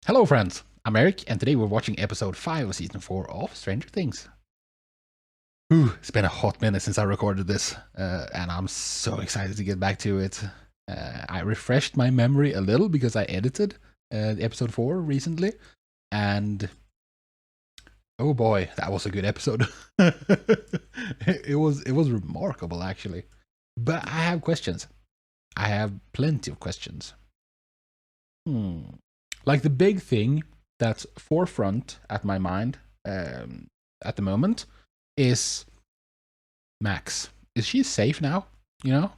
Hello, friends. I'm Erik, and today we're watching episode 5 of season 4 of Stranger Things. It's been a hot minute since I recorded this, and I'm so excited to get back to it. I refreshed my memory a little because I edited episode 4 recently, and oh boy, that was a good episode. it was remarkable, actually. But I have questions. I have plenty of questions. Like the big thing that's forefront at my mind at the moment is Max. Is she safe now? You know,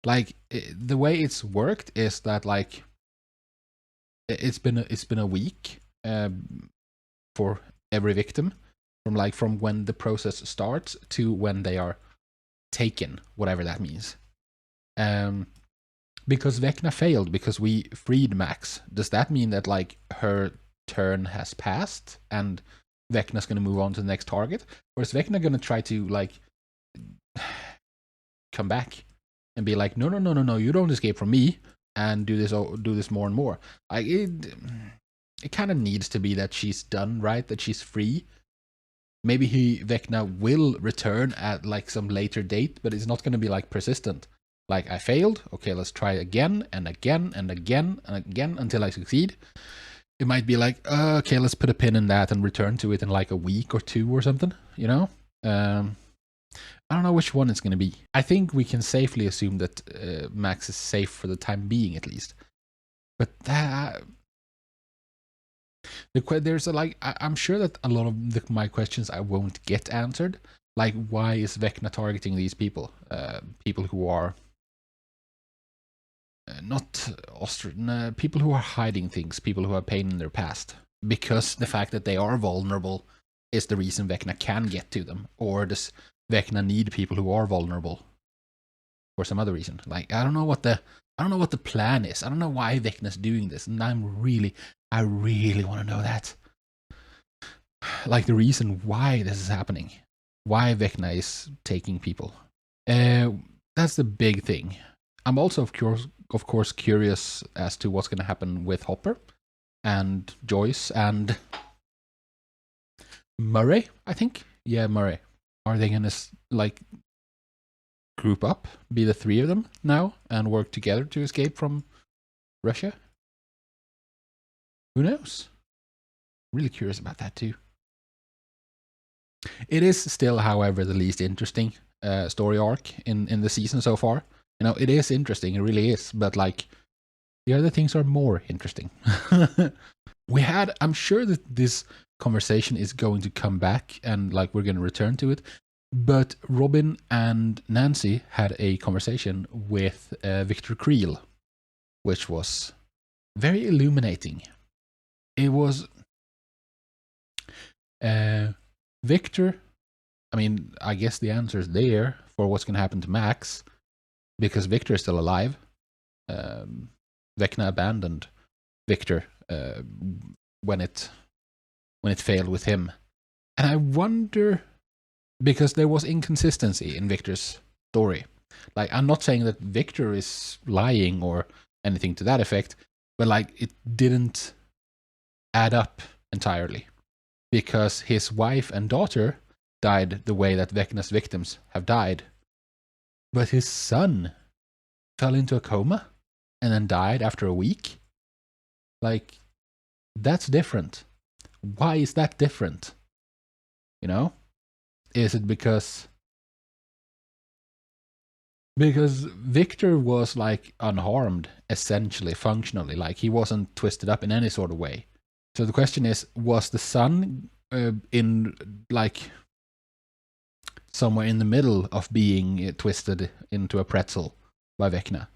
like the way it's worked is that like it's been a week for every victim from when the process starts to when they are taken, whatever that means. Um, because Vecna failed because we freed Max. Does that mean that like her turn has passed and Vecna's going to move on to the next target, or is Vecna going to try to like come back and be like, no, no, no, no, no, you don't escape from me, and do this more and more? Like it kind of needs to be that she's done, right? That she's free. Maybe Vecna will return at like some later date, but it's not going to be like persistent. Like, I failed. Okay, let's try again and again and again and again until I succeed. It might be like, okay, let's put a pin in that and return to it in like a week or two or something, you know? I don't know which one it's going to be. I think we can safely assume that Max is safe for the time being, at least. But there's a like, I'm sure that a lot of my questions I won't get answered. Like, why is Vecna targeting these people? People who are not Austrian, people who are hiding things, people who have pain in their past. Because the fact that they are vulnerable is the reason Vecna can get to them. Or does Vecna need people who are vulnerable for some other reason? Like, I don't know what the plan is. I don't know why Vecna's doing this, and I really want to know that. Like the reason why this is happening, why Vecna is taking people. That's the big thing. I'm also of course curious as to what's going to happen with Hopper and Joyce and Murray. I think, yeah, Murray. Are they going to like group up, be the three of them now, and work together to escape from Russia? Who knows? Really curious about that too. It is still, however, the least interesting story arc in the season so far. You know, it is interesting, it really is, but like the other things are more interesting. I'm sure that this conversation is going to come back and like we're going to return to it. But Robin and Nancy had a conversation with Victor Creel, which was very illuminating. It was Victor. I mean, I guess the answer is there for what's going to happen to Max, because Victor is still alive. Vecna abandoned Victor when it failed with him, and I wonder, because there was inconsistency in Victor's story. Like, I'm not saying that Victor is lying or anything to that effect, but like it didn't add up entirely, because his wife and daughter died the way that Vecna's victims have died, but his son fell into a coma and then died after a week. Like, that's different. Why is that different? You know? Is it because Victor was like unharmed, essentially, functionally, like he wasn't twisted up in any sort of way. So the question is, was the son in like somewhere in the middle of being twisted into a pretzel by Vecna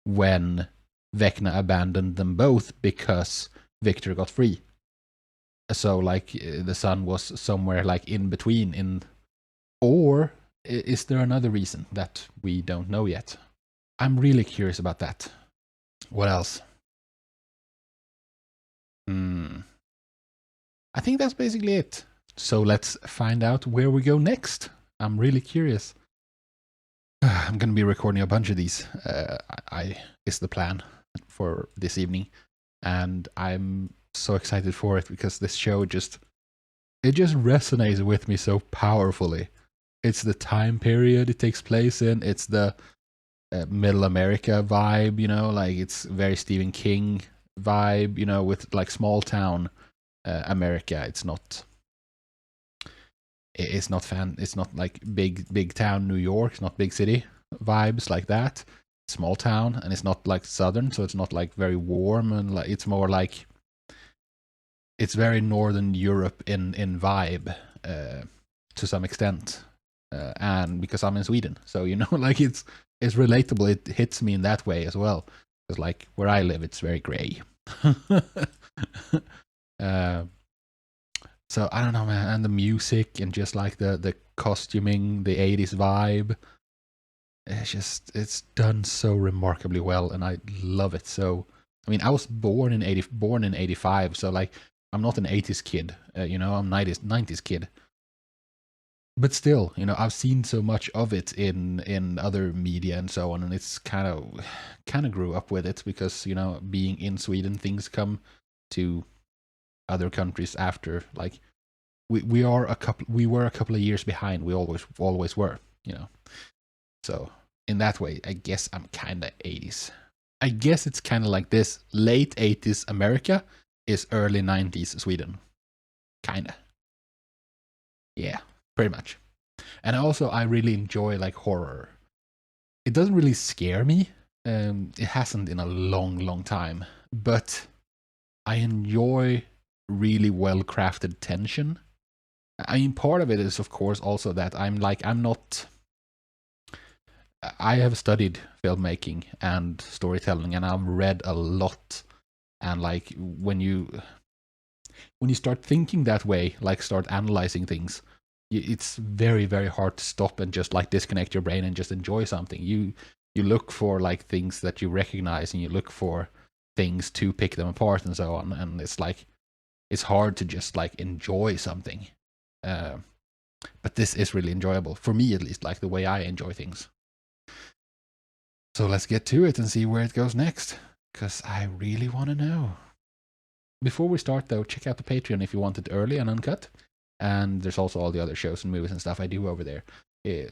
when Vecna abandoned them both because Victor got free? So like the son was somewhere like in between, or is there another reason that we don't know yet? I'm really curious about that. What else? I think that's basically it. So let's find out where we go next. I'm really curious. I'm going to be recording a bunch of these. Is the plan for this evening, and I'm so excited for it because this show just resonates with me so powerfully. It's the time period it takes place in. It's the middle America vibe, you know, like it's very Stephen King vibe, you know, with like small town America. It's not it's not like big town New York. It's not big city vibes like that. Small town, and it's not like southern, so it's not like very warm, and like it's more like it's very northern Europe in vibe to some extent, and because I'm in Sweden, so you know, like it's relatable. It hits me in that way as well, because like where I live, it's very gray. So I don't know, man, and the music and just like the costuming, the 80s vibe. It's done so remarkably well, and I love it. So I mean, I was born in 85, so like I'm not an 80s kid, you know, I'm 90s kid. But still, you know, I've seen so much of it in other media and so on, and it's kind of grew up with it because, you know, being in Sweden, things come to other countries after. Like we were a couple of years behind. We always were, you know. So in that way, I guess I'm kind of 80s. I guess it's kind of like this: late 80s America is early 90s Sweden. Kinda. Yeah, pretty much. And also, I really enjoy like horror. It doesn't really scare me. It hasn't in a long time. But I enjoy really well crafted tension. I mean, part of it is, of course, also that I'm not. I have studied filmmaking and storytelling, and I've read a lot. And like when you start thinking that way, like start analyzing things, it's very, very hard to stop and just like disconnect your brain and just enjoy something. You look for like things that you recognize, and you look for things to pick them apart and so on. And it's like it's hard to just like enjoy something. But this is really enjoyable for me, at least, like the way I enjoy things. So let's get to it and see where it goes next, because I really want to know. Before we start, though, check out the Patreon if you want it early and uncut. And there's also all the other shows and movies and stuff I do over there.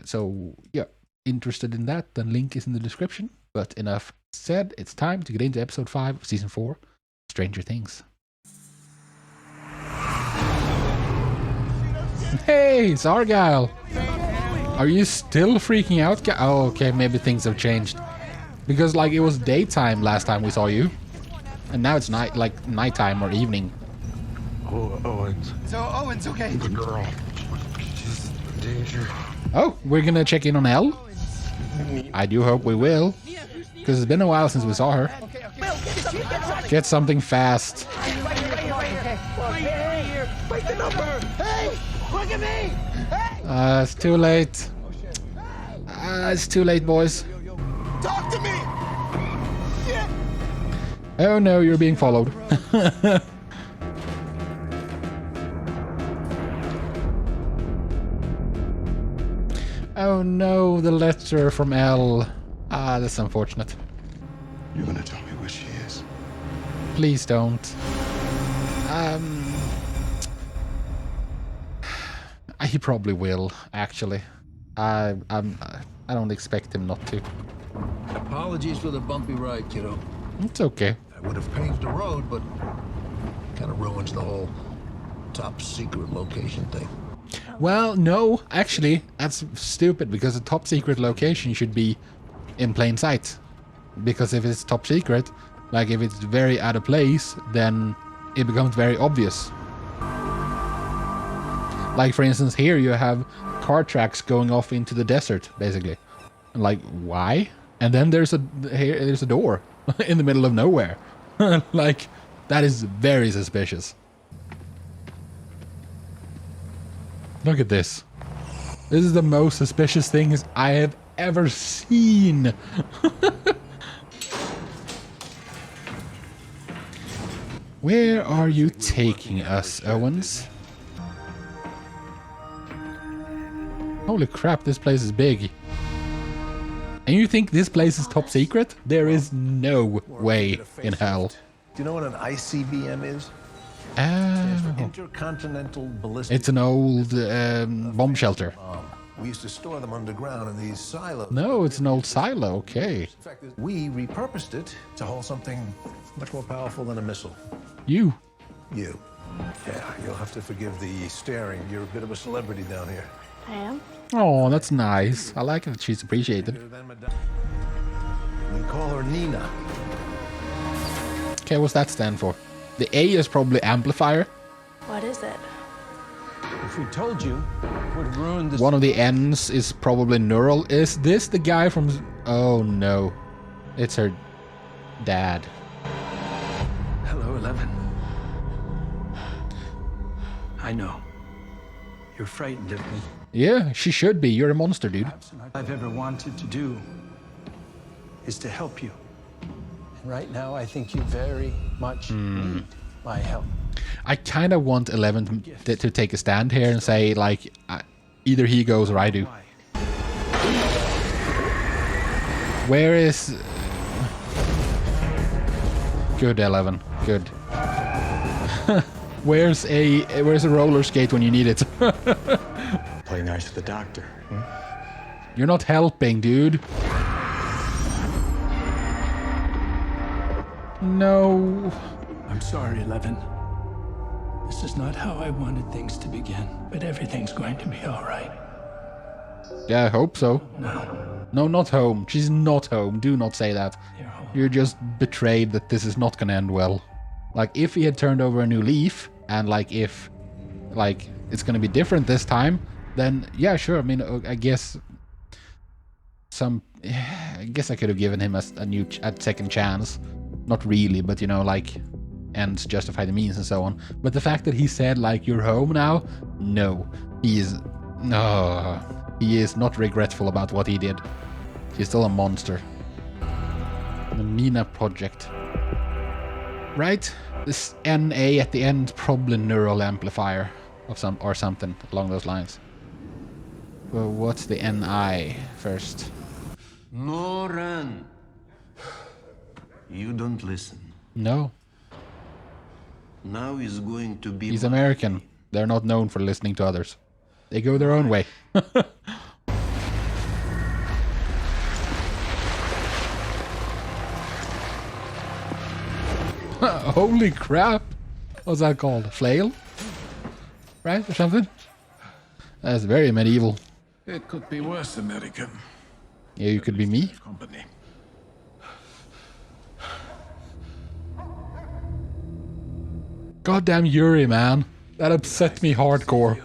So, yeah, interested in that, then link is in the description. But enough said, it's time to get into episode 5 of season 4, Stranger Things. Hey, it's Argyle! Are you still freaking out? Oh, okay, maybe things have changed. Because, like, it was daytime last time we saw you. And now it's nighttime or evening. Oh, Owens. So, Owens, okay. The girl. She's in danger. Oh, we're gonna check in on Elle? I do hope we will. Because it's been a while since we saw her. Get something fast. Wait the number! Hey! Look at me! Hey! It's too late. It's too late, boys. Talk to me! Shit! Oh no, you're being followed. Oh no, the letter from Elle. That's unfortunate. You're gonna tell me where she is? Please don't. He probably will, actually. I don't expect him not to. Apologies for the bumpy ride, kiddo. It's okay. I would have paved the road, but kind of ruins the whole top secret location thing. Well, no, actually, that's stupid, because a top secret location should be in plain sight. Because if it's top secret, like if it's very out of place, then it becomes very obvious. Like, for instance, here you have car tracks going off into the desert, basically. Like, why? And then there's a door in the middle of nowhere. Like, that is very suspicious. Look at this. This is the most suspicious things I have ever seen. Where are you taking us, Owens? Holy crap, this place is big. And you think this place is top secret? There is no way in hell. Do you know what an ICBM is? Stands for Oh. Intercontinental Ballistic. It's an old bomb shelter. We used to store them underground in these silos. No, it's an old silo. Okay. In fact, we repurposed it to hold something much more powerful than a missile. You. You. Yeah, you'll have to forgive the staring. You're a bit of a celebrity down here. I am. Oh, that's nice. I like it that she's appreciated. We call her Nina. Okay, what's that stand for? The A is probably amplifier. What is it? If we told you, it would ruin the... One of the N's is probably neural. Is this the guy from... Oh, no. It's her dad. Hello, 11. I know. You're frightened of me. Yeah, she should be. You're a monster, dude. All I've ever wanted to do is to help you. And right now, I think you very much need my help. I kind of want 11 to take a stand here and say, like, either he goes or I do. Where is... Good, 11. Good. Where's a roller skate when you need it? Play nice with the doctor. You're not helping, dude. No. I'm sorry, 11. This is not how I wanted things to begin, but everything's going to be all right. Yeah, I hope so. No, No, not home. She's not home. Do not say that. you're home. You're just betrayed that this is not gonna end well. Like, if he had turned over a new leaf, and like, if, like, it's gonna be different this time, then, yeah, sure, I mean, I guess I guess I could have given him a second chance. Not really, but, you know, like, ends justify the means and so on. But the fact that he said, like, you're home now, no. He is not regretful about what he did. He's still a monster. The Nina project. Right? This NA at the end, probably neural amplifier or something along those lines. Well, what's the NI first? Noran, you don't listen. No, Now is going to be. he's American. They're not known for listening to others. They go their own way. Holy crap! What's that called? Flail? Right? Or something? That's very medieval. It could be worse, American. Yeah, you could be me. Company. Goddamn Yuri, man. That upset me hardcore.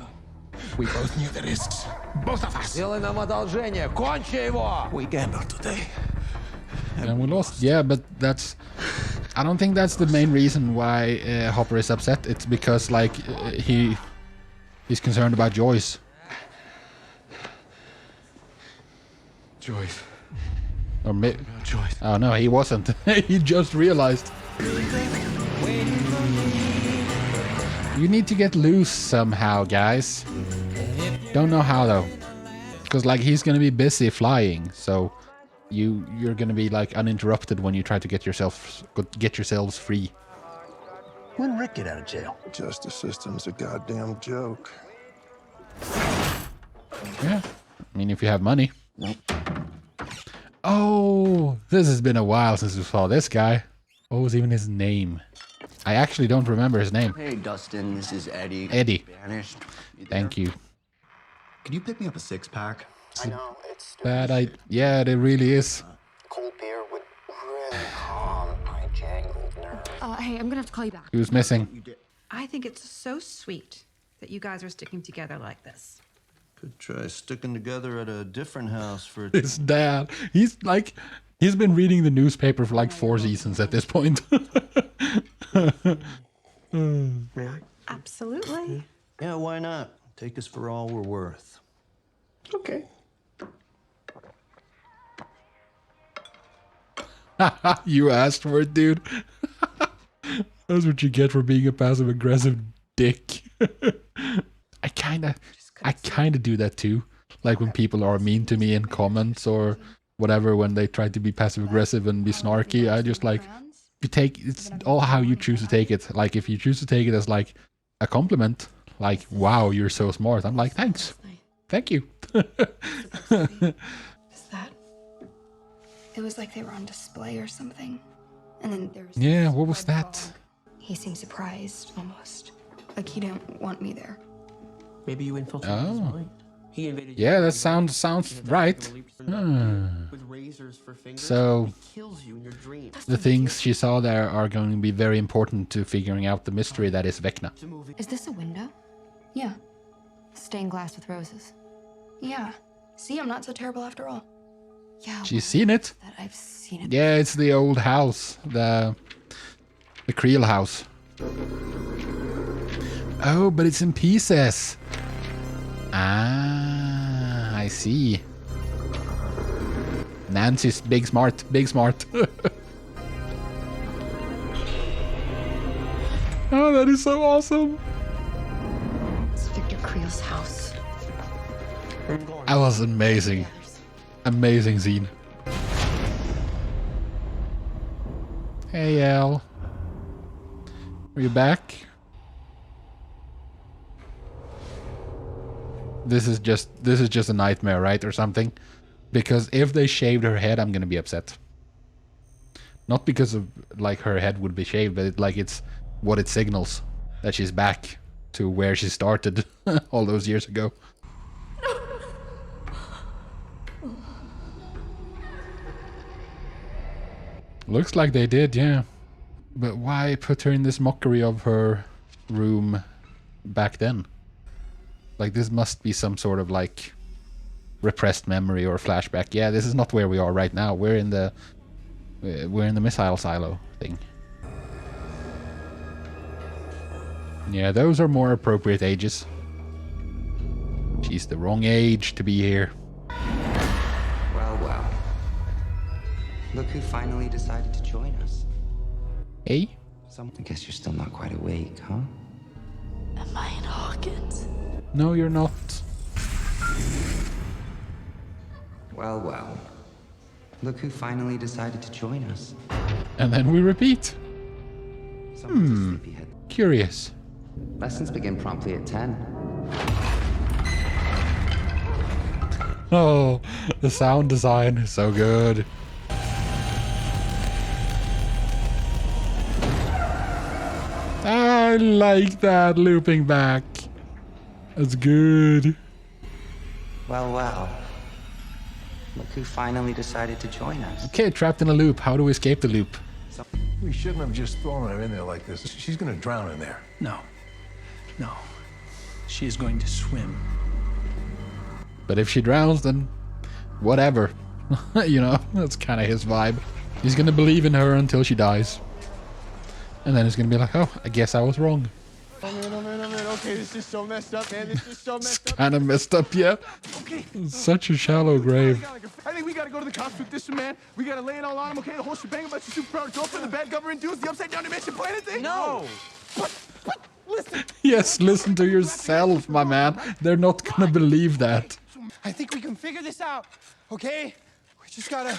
We both knew the risks. Both of us. Сделай нам одолжение. Кончи его! We gambled today. And we lost. Yeah, but that's... I don't think that's the main reason why Hopper is upset. It's because, like, he's concerned about Joyce. Joyce. Or Joyce. oh no, he wasn't. He just realized. You need to get loose somehow, guys. Don't know how though. Because, like, he's gonna be busy flying, so you're gonna be, like, uninterrupted when you try to get yourselves free. When Rick get out of jail? Justice system's a goddamn joke. Yeah, I mean, if you have money. Oh, this has been a while since we saw this guy. What was even his name? I actually don't remember his name. Hey, Dustin, this is Eddie. Eddie. Banished. Thank you. Could you pick me up a six-pack? I know, it's Yeah, it really is. cold beer would really calm my jangled nerves. Hey, I'm gonna have to call you back. He was missing. I think it's so sweet that you guys are sticking together like this. Could try sticking together at a different house for. His dad. He's been reading the newspaper for like 4 seasons at this point. Absolutely. Yeah, why not? Take us for all we're worth. Okay. You asked for it, dude. That's what you get for being a passive-aggressive dick. I kinda do that too. Like when people are mean to me in comments or whatever, when they try to be passive-aggressive and be snarky, I just like, you take it's all how you choose to take it. Like if you choose to take it as like a compliment, like wow, you're so smart. I'm like, thanks, thank you. Is that? It was like they were on display or something. And then there was Yeah, what was that? dog. He seemed surprised almost, like he didn't want me there. Maybe you infiltrated his mind. He invaded. Yeah, that sounds right. With razors for fingers. So He kills you in your dreams. the things she saw there are going to be very important to figuring out the mystery that is Vecna. Is this a window? Yeah. Stained glass with roses. Yeah. See, I'm not so terrible after all. Yeah. She's seen it. That I've seen it. Yeah, it's the old house, the Creel house. Oh, but it's in pieces. Ah, I see. Nancy's big smart, big smart. Oh, that is so awesome. It's Victor Creel's house. That was amazing. Amazing scene. Hey, Al. Are you back? This is just a nightmare, right? Or something. Because if they shaved her head, I'm gonna be upset. Not because of like her head would be shaved, but it's what it signals that she's back to where she started all those years ago. Looks like they did, yeah. But why put her in this mockery of her room back then? Like, this must be some sort of, like, repressed memory or flashback. Yeah, this is not where we are right now. We're in the missile silo thing. Yeah, those are more appropriate ages. She's the wrong age to be here. Well, well. Look who finally decided to join us. Hey? I guess you're still not quite awake, huh? Am I in Hawkins? No, you're not. Well, well. Look who finally decided to join us. And then we repeat. Someone's a sleepyhead. Curious. Lessons begin promptly at 10. Oh, the sound design is so good. I like that looping back. That's good. Well, well. Look who finally decided to join us. Okay, trapped in a loop. How do we escape the loop? We shouldn't have just thrown her in there like this. She's gonna drown in there. No. No. She is going to swim. But if she drowns, then whatever. You know, that's kind of his vibe. He's gonna believe in her until she dies. And then he's gonna be like, oh, I guess I was wrong. Oh man, okay, this is so messed up, man. This is so messed up. Kind of messed up, yeah. Okay. It's such a shallow grave. I think we gotta go to the cops with this one, man. We gotta lay it all on him, okay? The whole shebang about your superpower girlfriend, the bad government dudes, the upside down dimension planet thing? No! But, listen. Yes, listen to yourself, my man. They're not gonna believe that. I think we can figure this out, okay? We just gotta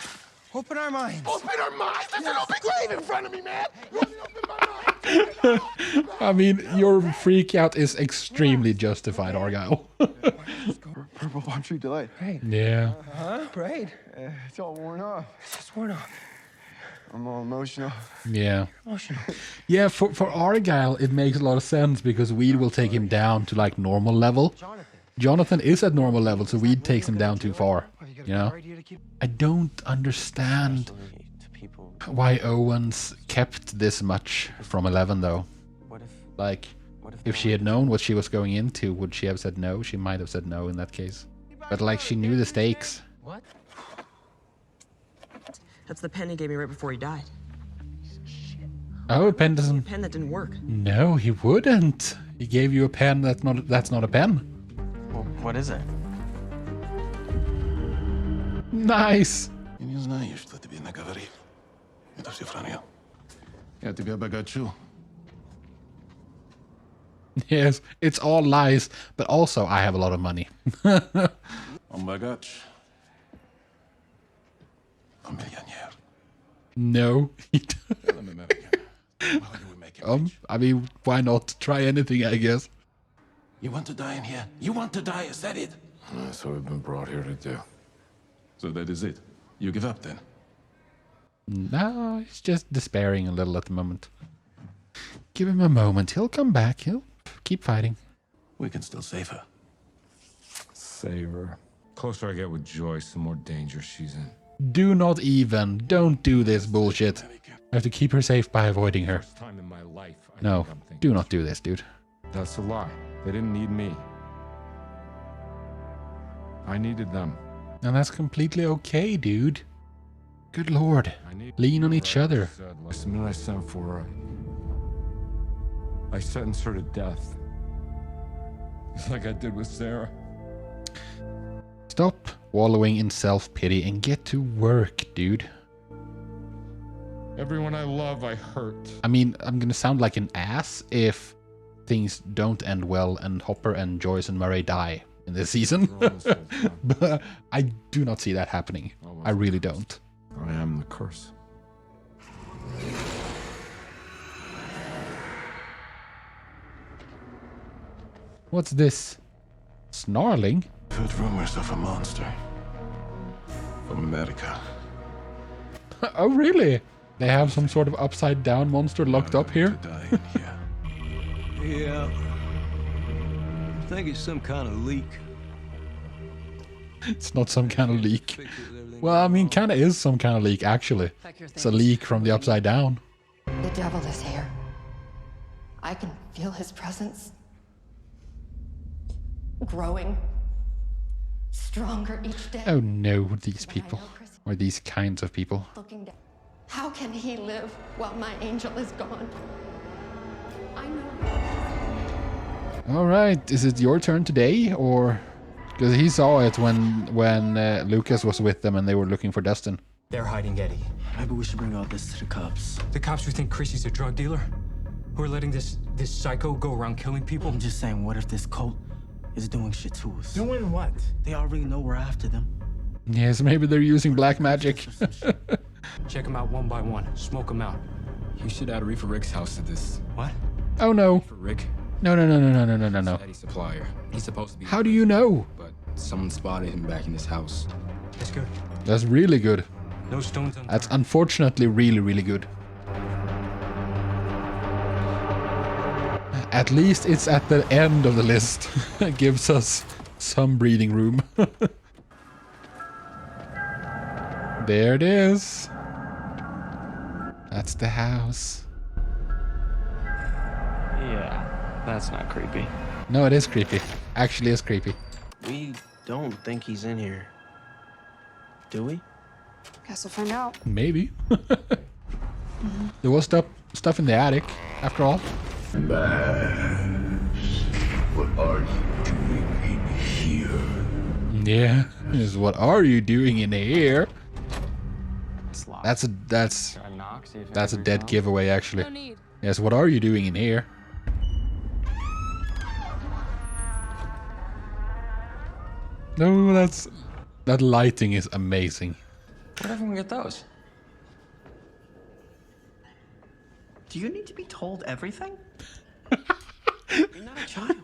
open our minds. Open our minds? There's an open grave in front of me, man. Open my mind. I mean, your freak out is extremely justified, Argyle. Purple palm tree delight. Right. Yeah. Right. It's all worn off. It's just worn off. I'm all emotional. Yeah. Emotional. Yeah, for Argyle, it makes a lot of sense because weed will take him down to like normal level. Jonathan is at normal level, so weed takes him down too far. You know? I don't understand why Owens kept this much from 11, though. Like, if she had known what she was going into, would she have said no? She might have said no in that case. But, like, she knew the stakes. What? That's the pen he gave me right before he died. Oh, a pen doesn't... A pen that didn't work. No, he wouldn't. He gave you a pen that's not a pen. Well, what is it? Nice. Я не знаю, что тебе наговорил. Это все вранье. Я тебя обогачу. Yes, it's all lies, but also I have a lot of money. Он богач. Он миллионер. No. Tell him, American. Why do we make him rich? I mean, why not try anything, I guess. You want to die in here? You want to die, is that it? That's what we've been brought here to do. So that is it. You give up then? No, he's just despairing a little at the moment. Give him a moment. He'll come back. He'll keep fighting. We can still save her. Save her. Closer I get with Joyce, the more danger she's in. Do not even. Don't do this bullshit. I have to keep her safe by avoiding her. First time in my life, I No, think I'm thinking, do not do this, dude. that's a lie. They didn't need me. I needed them. And that's completely okay, dude. Good lord. I need Lean on each other. The minute I sent for her, I sentenced her to death. Like I did with Sarah. Stop wallowing in self-pity and get to work, dude. Everyone I love, I hurt. I mean, I'm gonna sound like an ass if things don't end well and Hopper and Joyce and Murray die in this season. But I do not see that happening. I really don't. I am the curse. What's this? Snarling? Heard rumors of a monster. From America. Oh, really? They have some sort of upside-down monster locked up here? To die in here. Yeah. I think it's some kind of leak. It's not some kind of leak. Well, I mean, kind of is some kind of leak, actually. It's a leak from the upside down. The devil is here. I can feel his presence. Growing. Stronger each day. Oh no, these people. Or these kinds of people. Looking down. How can he live while my angel is gone? I know. Alright, is it your turn today, or... Because he saw it when Lucas was with them and they were looking for Dustin. They're hiding Eddie. Maybe we should bring all this to the cops. The cops who think Chrissy's a drug dealer? Who are letting this psycho go around killing people? I'm just saying, what if this cult is doing shit to us? Doing what? They already know we're after them. Yes, maybe they're using black magic. Check them out one by one. Smoke them out. You should add Reefer Rick's house to this. What? Oh no. For Rick? No. Eddie's supplier. He's supposed to be... How do you know? But someone spotted him back in his house. That's good. That's really good. No stones unturned. That's unfortunately really, really good. At least it's at the end of the list. It gives us some breathing room. There it is. That's the house. Yeah, that's not creepy. No, it is creepy. Actually, it's creepy. We don't think he's in here. Do we? Guess we'll find out. Maybe. There was stuff in the attic, after all. What are you doing in here? Yeah. Is what are you doing in here? That's a dead giveaway, actually. Yes, what are you doing in here? No, that lighting is amazing. Where'd everyone get those? Do you need to be told everything? You're not a child.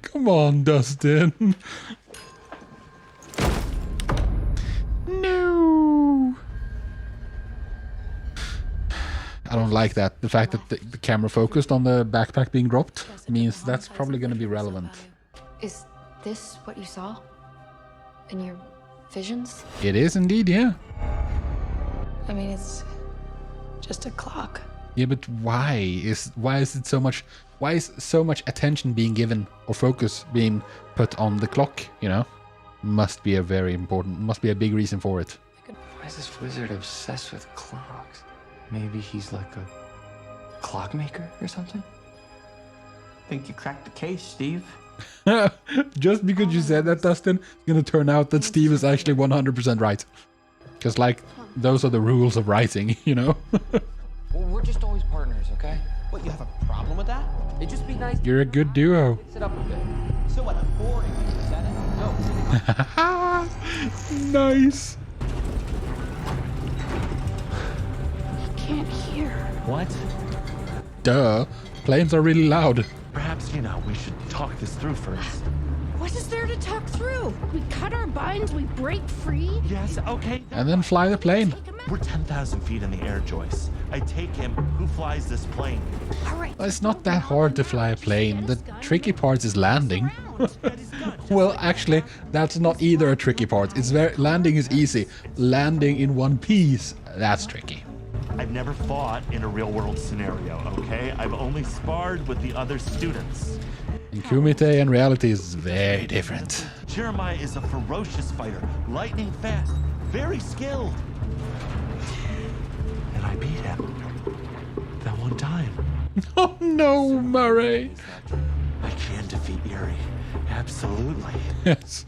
Come on, Dustin. No. I don't like that. The fact that the camera focused on the backpack being dropped means that's probably going to be relevant. Is this what you saw? In your visions? It is indeed, yeah. I mean, it's just a clock. Yeah, but why is it so much? Why is so much attention being given or focus being put on the clock? You know, must be a big reason for it. Why is this wizard obsessed with clocks? Maybe he's like a clockmaker or something? Think you cracked the case, Steve? Just because you said that, Dustin, it's gonna turn out that Steve is actually 100% right. Because, like, those are the rules of writing, you know? Well, we're just always partners, okay? What, you have a problem with that? It'd just be nice. You're a good duo. Sit up a bit. So what, I'm boring you, is that it? No. Nice. can't hear. What? Duh. Planes are really loud. Perhaps, we should talk this through first. What is there to talk through? We cut our binds, we break free. Yes, okay. And then fly the plane. We're 10,000 feet in the air, Joyce. I take him. Who flies this plane? All right. It's not that hard to fly a plane. The tricky part is landing. Well, actually, that's not either a tricky part. Landing is easy. Landing in one piece, that's tricky. I've never fought in a real-world scenario, okay? I've only sparred with the other students. In Kumite and reality is very different. Jeremiah is a ferocious fighter, lightning fast, very skilled. And I beat him. That one time. Oh no, Murray! I can defeat Erik. Absolutely. Yes.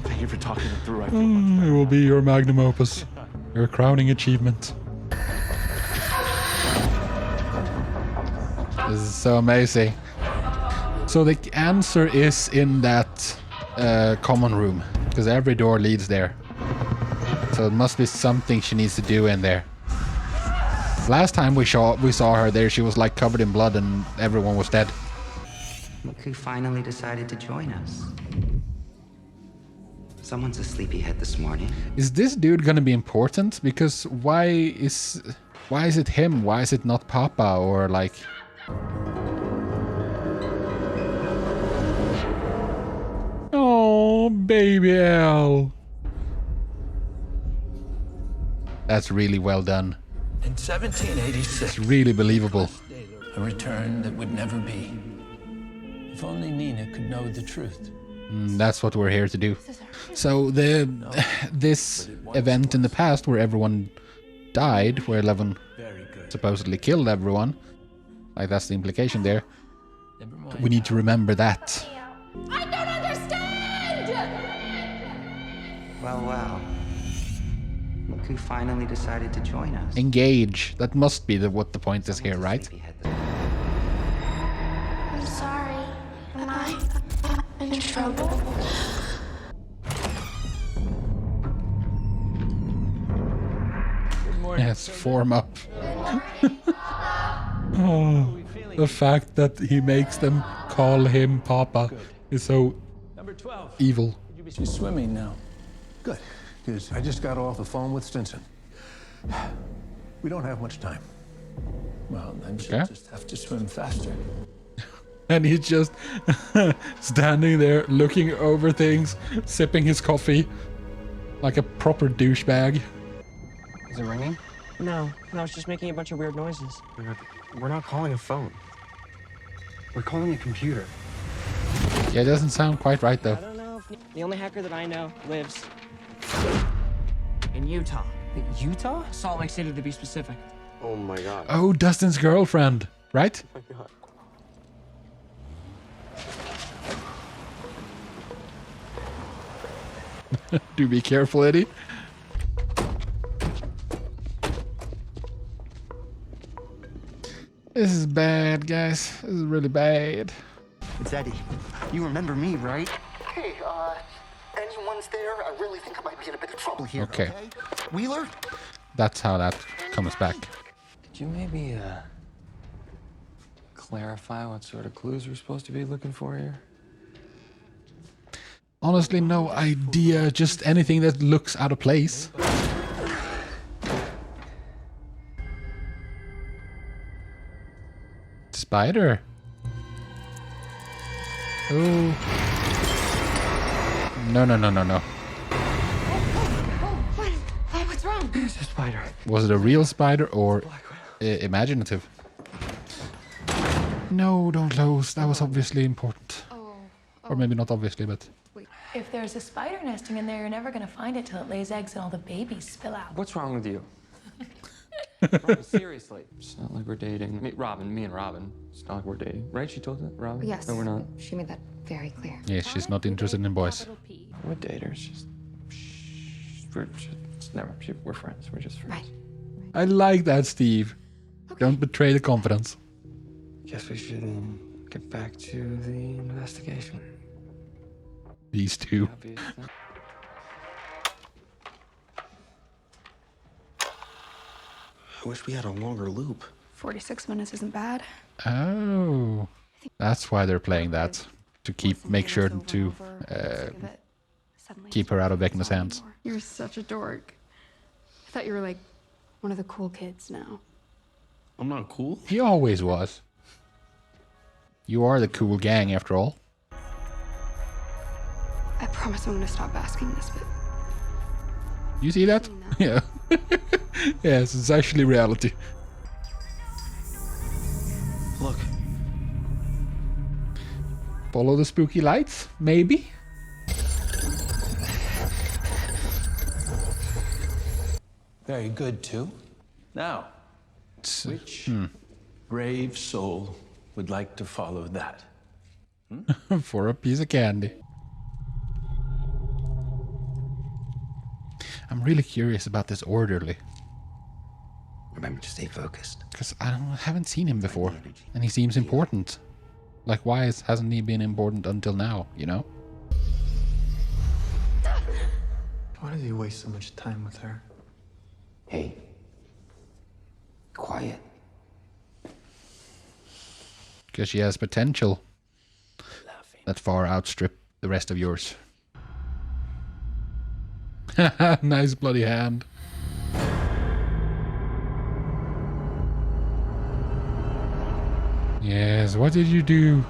Thank you for talking it through. I feel much better. It will be your magnum opus. Your crowning achievement. This is so amazing. So the answer is in that common room, because every door leads there. So it must be something she needs to do in there. Last time we saw her there, she was like covered in blood and everyone was dead. Look who finally decided to join us. Someone's a sleepyhead this morning. Is this dude gonna be important? Because why is it him? Why is it not Papa or like? Oh, baby L. That's really well done. In 1786, It's really believable. a return that would never be. If only Nina could know the truth. That's what we're here to do. So this event in the past where everyone died, where Eleven supposedly killed everyone, like that's the implication there. We need to remember that. I don't understand! Well. Look who finally decided to join us. Engage. That must be what the point is here, right? I'm sorry. Am I in trouble? Yes, form up. Oh, the fact that he makes them call him Papa is so evil. She's swimming now. Good, because I just got off the phone with Stinson. We don't have much time. Well, then she'll just have to swim faster. And he's just standing there looking over things, sipping his coffee like a proper douchebag. Is it ringing? No, it's just making a bunch of weird noises. We're not calling a phone. We're calling a computer. Yeah, it doesn't sound quite right though. I don't know if the only hacker that I know lives in Utah. Utah? Salt Lake City to be specific. Oh my god. Oh, Dustin's girlfriend, right? Oh my god. Do be careful, Eddie. This is bad, guys. This is really bad. It's Eddie. You remember me, right? Hey, anyone's there? I really think I might be in a bit of trouble here. Okay. Wheeler? That's how that comes back. Could you maybe, clarify what sort of clues we're supposed to be looking for here? Honestly, no idea. Just anything that looks out of place. Spider. Oh. No. What's wrong? It's a spider. Was it a real spider or imaginative? No, don't close. That was obviously important. Or maybe not obviously, but... If there's a spider nesting in there, you're never gonna find it till it lays eggs and all the babies spill out. What's wrong with you? Robin, seriously. It's not like we're dating. Me and Robin. It's not like we're dating. Right? She told that, Robin? Yes. No, we're not. She made that very clear. Yeah, she's not interested in boys. We're daters. Just... We're friends. We're just friends. Right. I like that, Steve. Don't betray the confidence. Guess we should get back to the investigation. These two. I wish we had a longer loop. 46 minutes isn't bad. Oh, that's why they're playing that, to make sure to keep her out of Vecna's hands. You're such a dork. I thought you were like one of the cool kids now. I'm not cool. He always was. You are the cool gang, after all. I promise I'm gonna stop asking this, but You see that? Yeah. Yes, it's actually reality. Look. Follow the spooky lights, maybe? Very good, too. Now, which brave soul would like to follow that? For a piece of candy. I'm really curious about this orderly. Remember to stay focused. Because I haven't seen him before, and he seems important. Like, why hasn't he been important until now, you know? Why did he waste so much time with her? Hey. Quiet. Because she has potential that far outstrip the rest of yours. Nice bloody hand. Yes, what did you do?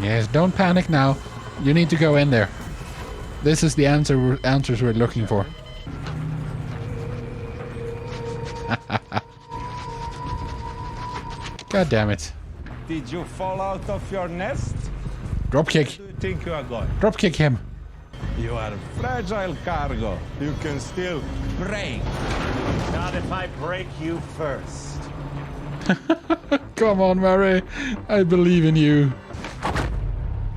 Yes, don't panic now. You need to go in there. This is the answers we're looking for. God damn it. Did you fall out of your nest? Dropkick. Where do you think you are going? Dropkick him. You are fragile cargo. You can still break. Not if I break you first. Come on, Mary. I believe in you.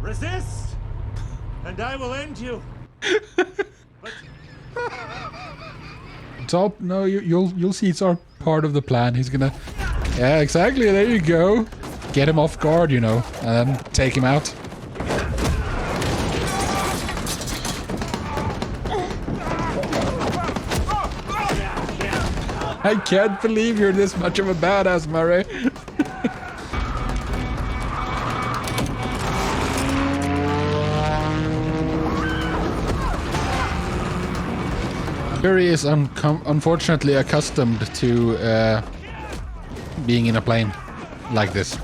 Resist, and I will end you. It's all no. You'll see. It's all part of the plan. He's gonna. Yeah, exactly. There you go. Get him off guard, you know, and then take him out. I can't believe you're this much of a badass, Murray. Fury is unfortunately accustomed to being in a plane like this.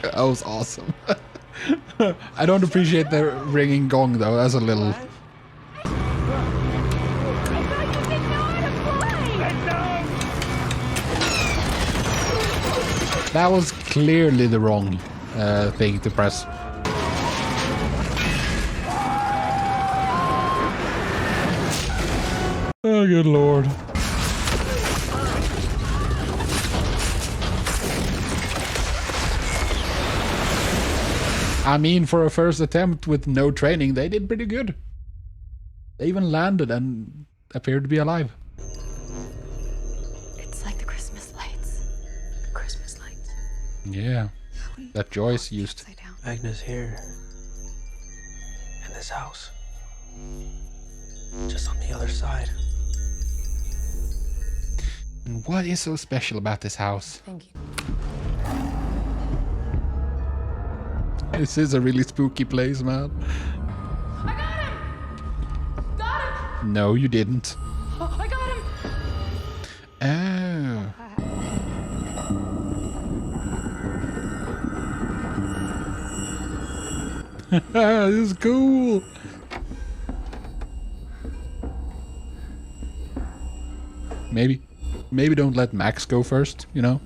That was awesome. I don't appreciate the ringing gong though. That's a little. That was clearly the wrong thing to press. Oh, good lord. I mean, for a first attempt with no training, they did pretty good. They even landed and appeared to be alive. It's like the Christmas lights. The Christmas lights. Yeah, that Joyce used. Agnes here. In this house. Just on the other side. And what is so special about this house? Thank you. This is a really spooky place, man. I got him! Got him! No, you didn't. Oh, I got him! Oh. This is cool. Maybe don't let Max go first, you know?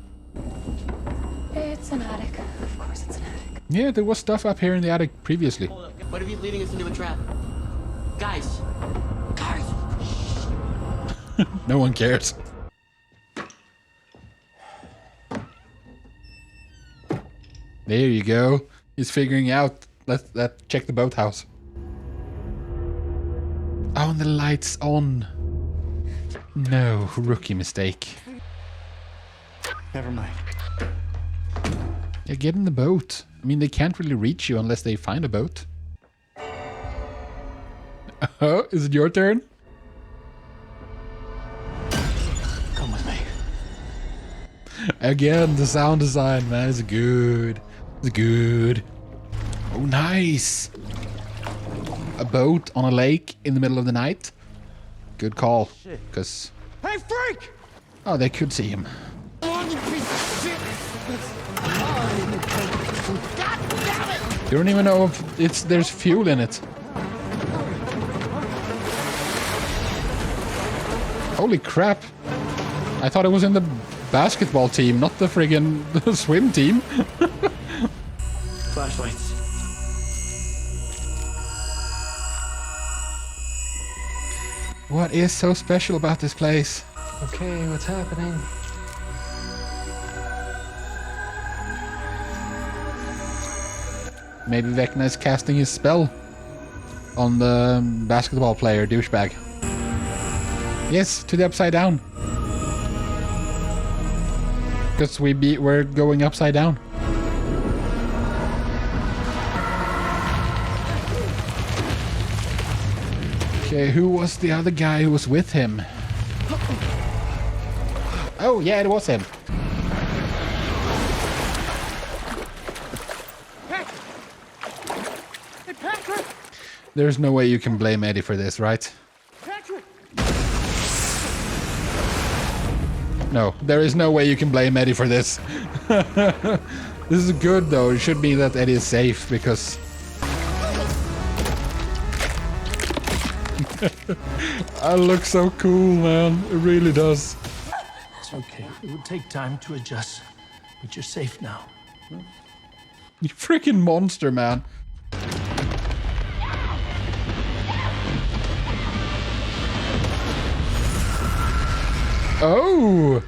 It's an attic. Of course it's an attic. Yeah, there was stuff up here in the attic previously. What if he's leading us into a trap? Guys! Guys! No one cares. There you go. He's figuring out. Let's check the boathouse. Oh, and the light's on. No, rookie mistake. Never mind. Yeah, get in the boat. I mean, they can't really reach you unless they find a boat. Oh, is it your turn? Come with me. Again, the sound design, man, is good. It's good. Oh, nice. A boat on a lake in the middle of the night. Good call. Because... Hey, freak! Oh, they could see him. You don't even know if there's fuel in it. Holy crap. I thought it was in the basketball team, not the friggin' swim team. Flashlights. What is so special about this place? Okay, what's happening? Maybe Vecna is casting his spell on the basketball player, douchebag. Yes, to the upside down. Because we're going upside down. Okay, who was the other guy who was with him? Oh, yeah, it was him. Hey, Patrick! There's no way you can blame Eddie for this, right? Patrick! No, there is no way you can blame Eddie for this. This is good, though. It should be that Eddie is safe, because... I look so cool, man. It really does. It's okay. It would take time to adjust, but you're safe now. You freaking monster, man. Oh!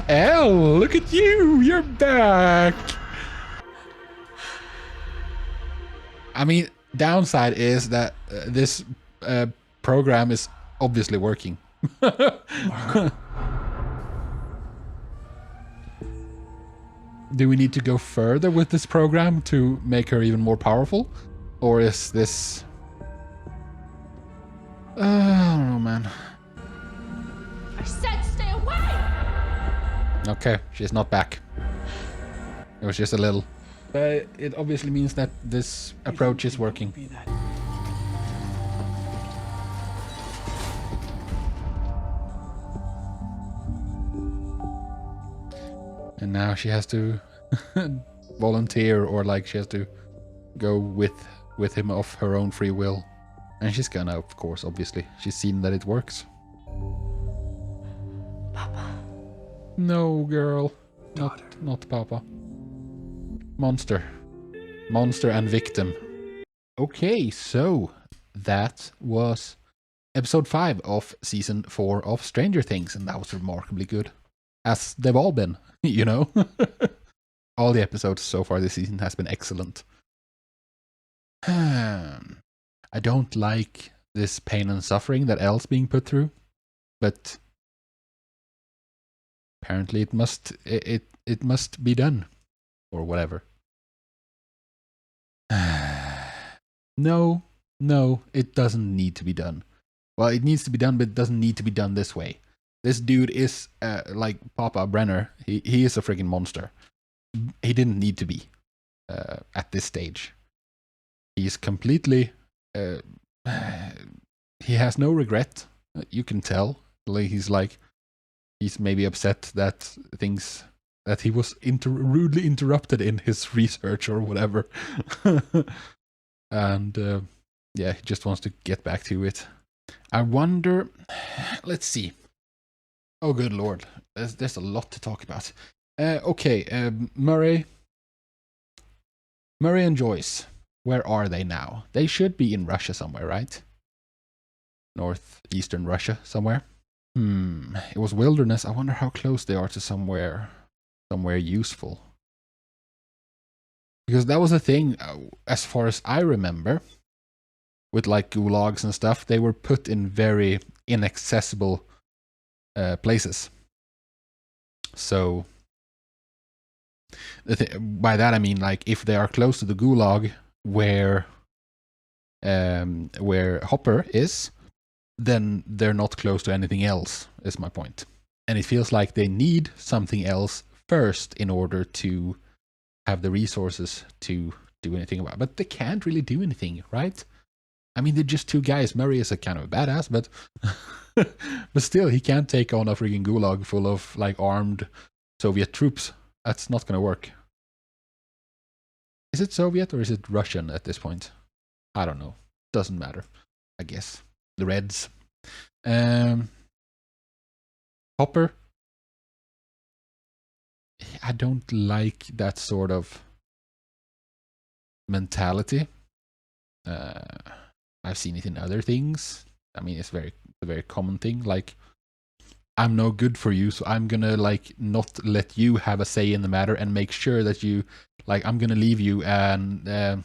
Elle, look at you! You're back! I mean, downside is that this program is obviously working. Do we need to go further with this program to make her even more powerful? Or is this... I don't know, man. I said stay away! Okay, she's not back. It was just a little. But it obviously means that this approach is working. And now she has to volunteer, or like she has to go with him of her own free will. And she's gonna, of course, obviously. She's seen that it works. Papa. No, girl. Not Papa. Monster. Monster and victim. Okay, so that was episode 5 of season 4 of Stranger Things, and that was remarkably good. As they've all been, you know? All the episodes so far this season has been excellent. I don't like this pain and suffering that Elle's being put through, but apparently it must be done, or whatever. No, it doesn't need to be done. Well, it needs to be done, but it doesn't need to be done this way. This dude is, like Papa Brenner, he is a friggin' monster. He didn't need to be at this stage. He's completely... he has no regret. You can tell. He's maybe upset that he was rudely interrupted in his research or whatever. And yeah, he just wants to get back to it. I wonder... Let's see. Oh, good lord. There's a lot to talk about. Okay, Murray and Joyce. Where are they now? They should be in Russia somewhere, right? Northeastern Russia somewhere. It was wilderness. I wonder how close they are to somewhere useful. Because that was a thing, as far as I remember, with like gulags and stuff, they were put in very inaccessible places. So by that I mean, like, if they are close to the gulag where Hopper is, then they're not close to anything else, is my point. And it feels like they need something else first in order to have the resources to do anything about it. But they can't really do anything, right? I mean, they're just two guys. Murray is a kind of a badass, but but still, he can't take on a freaking gulag full of, like, armed Soviet troops. That's not gonna work. Is it Soviet or is it Russian at this point? I don't know. Doesn't matter, I guess. The Reds. Hopper. I don't like that sort of mentality. I've seen it in other things. I mean, it's a very common thing. Like, I'm no good for you, so I'm gonna, like, not let you have a say in the matter and make sure that you, like, I'm gonna leave you and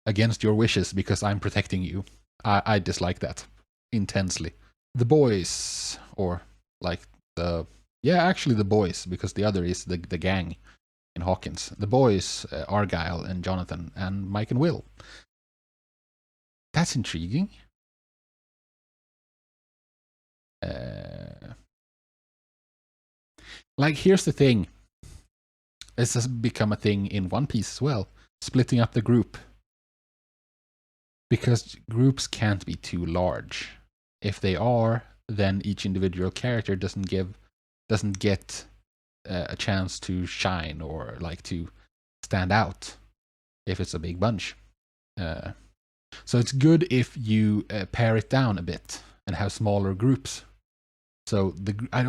against your wishes because I'm protecting you. I dislike that intensely. The boys, or like actually the boys, because the other is the gang in Hawkins. The boys, Argyle and Jonathan and Mike and Will. That's intriguing. Like, here's the thing. This has become a thing in One Piece as well. Splitting up the group. Because groups can't be too large. If they are, then each individual character doesn't get a chance to shine or, like, to stand out if it's a big bunch. So it's good if you pare it down a bit and have smaller groups. So I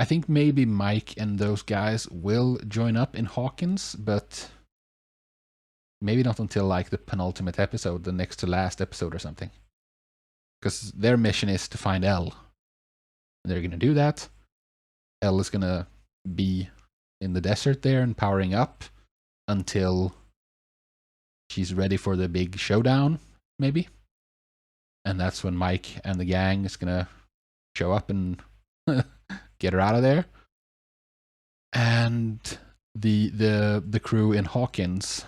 think maybe Mike and those guys will join up in Hawkins, but maybe not until, like, the penultimate episode, the next to last episode or something. Because their mission is to find Elle. They're going to do that. Elle is going to be in the desert there and powering up until she's ready for the big showdown, maybe. And that's when Mike and the gang is going to show up and get her out of there. And the crew in Hawkins,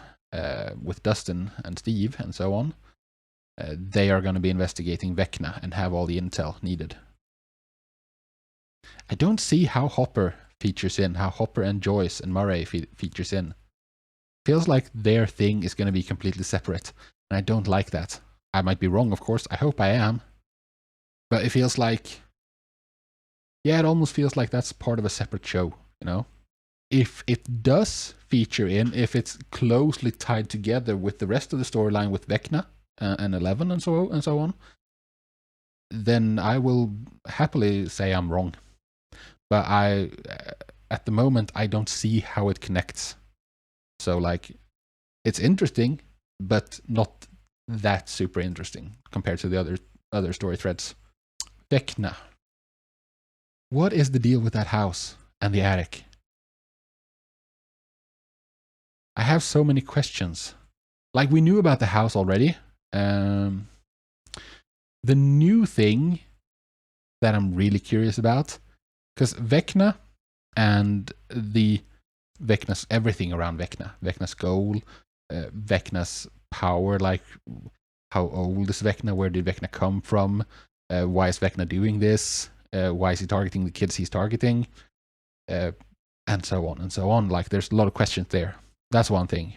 with Dustin and Steve and so on, they are going to be investigating Vecna and have all the intel needed. I don't see how Hopper features in, how Hopper and Joyce and Murray features in. Feels like their thing is going to be completely separate, and I don't like that. I might be wrong, of course. I hope I am. But it feels like, yeah, it almost feels like that's part of a separate show, you know? If it does feature in, if it's closely tied together with the rest of the storyline with Vecna and Eleven and so on, then I will happily say I'm wrong. But at the moment, I don't see how it connects. So, like, it's interesting, but not that super interesting compared to the other story threads. Vecna. What is the deal with that house and the attic? I have so many questions. Like, we knew about the house already. The new thing that I'm really curious about, because Vecna and Vecna's everything around Vecna's goal, Vecna's power, like, how old is Vecna? Where did Vecna come from? Why is Vecna doing this? Why is he targeting the kids he's targeting? And so on and so on. Like, there's a lot of questions there. That's one thing.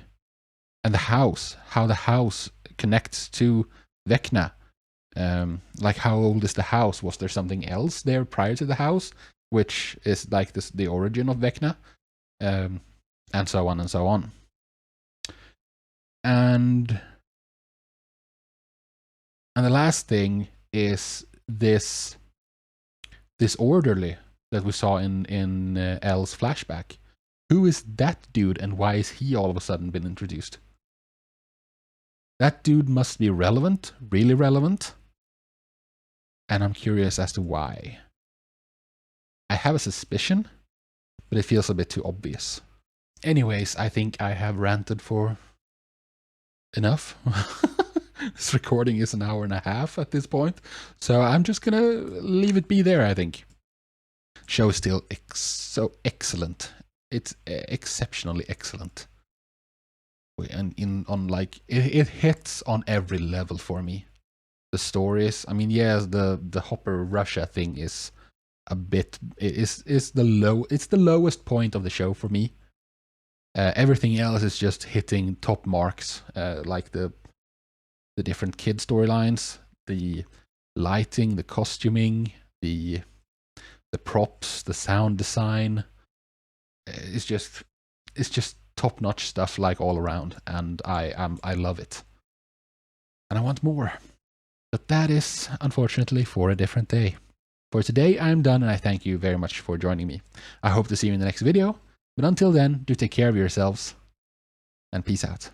And the house, how the house connects to Vecna. Like, how old is the house? Was there something else there prior to the house, which is like the origin of Vecna? And so on and so on. And the last thing is this orderly that we saw in Elle's flashback. Who is that dude, and why is he all of a sudden been introduced? That dude must be relevant, really relevant, and I'm curious as to why. I have a suspicion, but it feels a bit too obvious. Anyways, I think I have ranted for enough. This recording is an hour and a half at this point, so I'm just gonna leave it be there, I think. show is still so excellent. It's exceptionally excellent. And it hits on every level for me. The stories, I mean, yes, the Hopper Russia thing is a bit, it's the lowest point of the show for me. Everything else is just hitting top marks, like the different kid storylines, the lighting, the costuming, the props, the sound design. It's just top-notch stuff, like, all around, and I love it. And I want more. But that is, unfortunately, for a different day. For today, I'm done, and I thank you very much for joining me. I hope to see you in the next video, but until then, do take care of yourselves, and peace out.